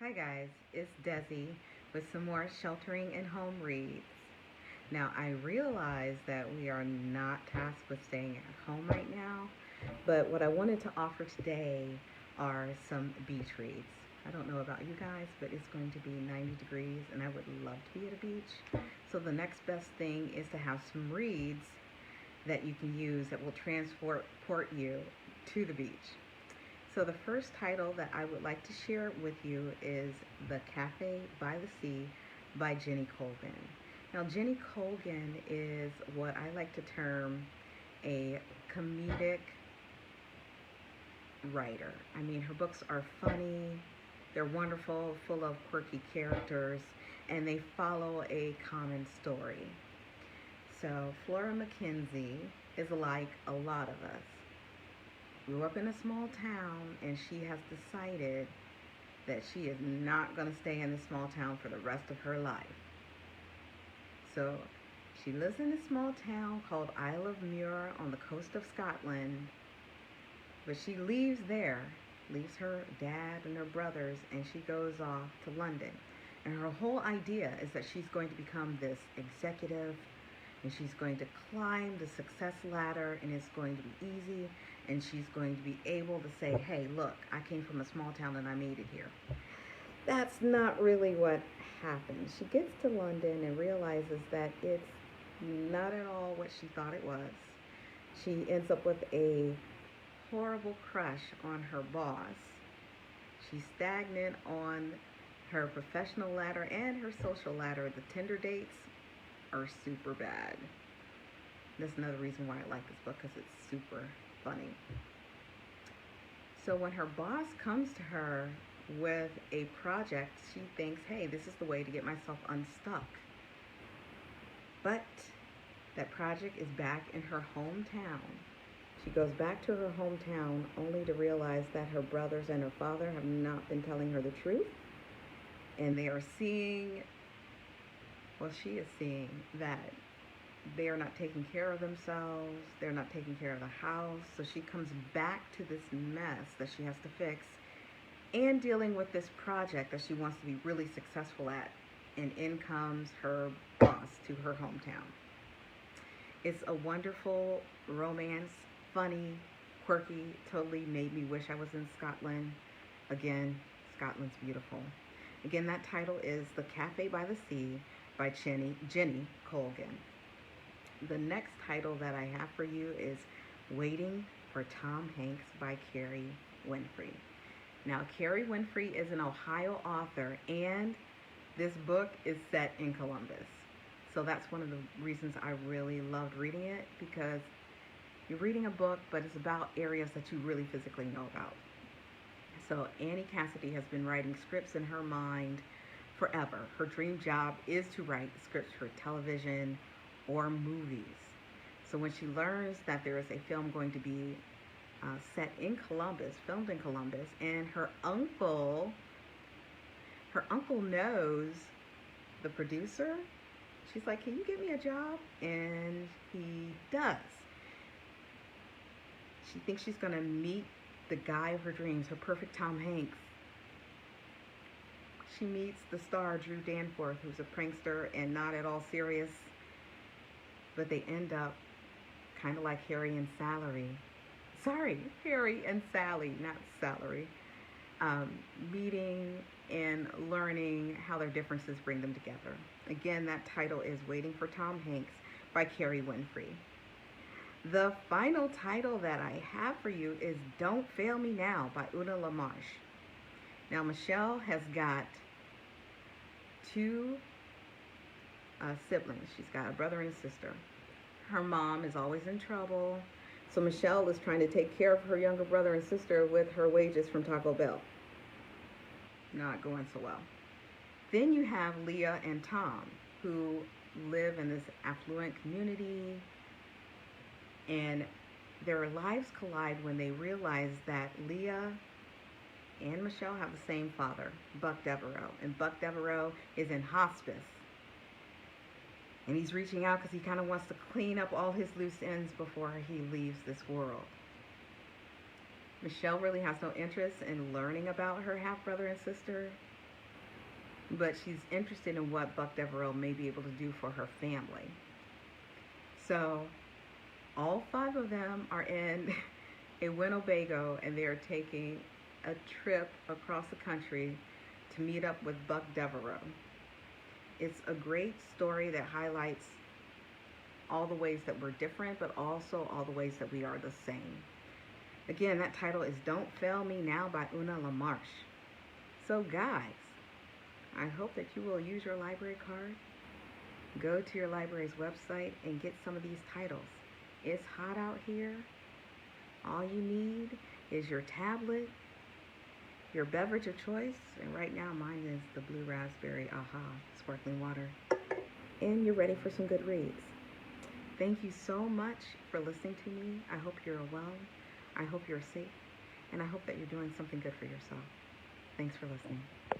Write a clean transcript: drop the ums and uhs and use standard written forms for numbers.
Hi guys, it's Desi with some more sheltering and home reads. Now I realize that we are not tasked with staying at home right now, but what I wanted to offer today are some beach reads. I don't know about you guys, but it's going to be 90 degrees and I would love to be at a beach. So the next best thing is to have some reads that you can use that will transport you to the beach. So the first title that I would like to share with you is The Cafe by the Sea by Jenny Colgan. Now, Jenny Colgan is what I like to term a comedic writer. I mean, her books are funny, they're wonderful, full of quirky characters, and they follow a common story. So, Flora McKenzie is like a lot of us. Grew up in a small town, and she has decided that she is not going to stay in this small town for the rest of her life. So she lives in a small town called Isle of Muir on the coast of Scotland, but she leaves there, leaves her dad and her brothers, and she goes off to London. And her whole idea is that she's going to become this executive and she's going to climb the success ladder and it's going to be easy and she's going to be able to say, hey, look, I came from a small town and I made it here. That's not really what happens. She gets to London and realizes that it's not at all what she thought it was. She ends up with a horrible crush on her boss. She's stagnant on her professional ladder and her social ladder. The Tinder dates are super bad. That's another reason why I like this book, because it's super funny. So when her boss comes to her with a project, she thinks, hey, this is the way to get myself unstuck. But that project is back in her hometown. She goes back to her hometown only to realize that her brothers and her father have not been telling her the truth. And they are seeing, well, she is seeing that they are not taking care of themselves. They're not taking care of the house. So she comes back to this mess that she has to fix and dealing with this project that she wants to be really successful at. And in comes her boss to her hometown. It's a wonderful romance, funny, quirky, totally made me wish I was in Scotland. Again, Scotland's beautiful. Again, that title is The Cafe by the Sea by Jenny Colgan. The next title that I have for you is Waiting for Tom Hanks by Carrie Winfrey. Now, Carrie Winfrey is an Ohio author, and this book is set in Columbus. So that's one of the reasons I really loved reading it, because you're reading a book, but it's about areas that you really physically know about. So Annie Cassidy has been writing scripts in her mind forever. Her dream job is to write scripts for television or movies. So when she learns that there is a film going to be set in Columbus, filmed in Columbus, and her uncle knows the producer, she's like, can you get me a job? And he does. She thinks she's going to meet the guy of her dreams, her perfect Tom Hanks. She meets the star, Drew Danforth, who's a prankster and not at all serious. But they end up kind of like Harry and Sally. Sorry, Harry and Sally, not Salary. Meeting and learning how their differences bring them together. Again, that title is Waiting for Tom Hanks by Carrie Winfrey. The final title that I have for you is Don't Fail Me Now by Una LaMarche. Now, Michelle has got two siblings. She's got a brother and a sister. Her mom is always in trouble, so Michelle is trying to take care of her younger brother and sister with her wages from Taco Bell. Not going so well. Then you have Leah and Tom, who live in this affluent community, and their lives collide when they realize that Leah and Michelle have the same father, Buck Devereaux, and Buck Devereaux is in hospice. And he's reaching out because he kind of wants to clean up all his loose ends before he leaves this world. Michelle really has no interest in learning about her half-brother and sister. but she's interested in what Buck Devereaux may be able to do for her family. So all five of them are in a Winnebago, and they're taking a trip across the country to meet up with Buck Devereaux. It's a great story that highlights all the ways that we're different, but also all the ways that we are the same. Again, that title is Don't Fail Me Now by Una LaMarche. So guys, I hope that you will use your library card. Go to your library's website and get some of these titles. It's hot out here. All you need is your tablet, your beverage of choice, and right now mine is the Blue Raspberry AHA sparkling water. And you're ready for some good reads. Thank you so much for listening to me. I hope you're well. I hope you're safe. And I hope that you're doing something good for yourself. Thanks for listening.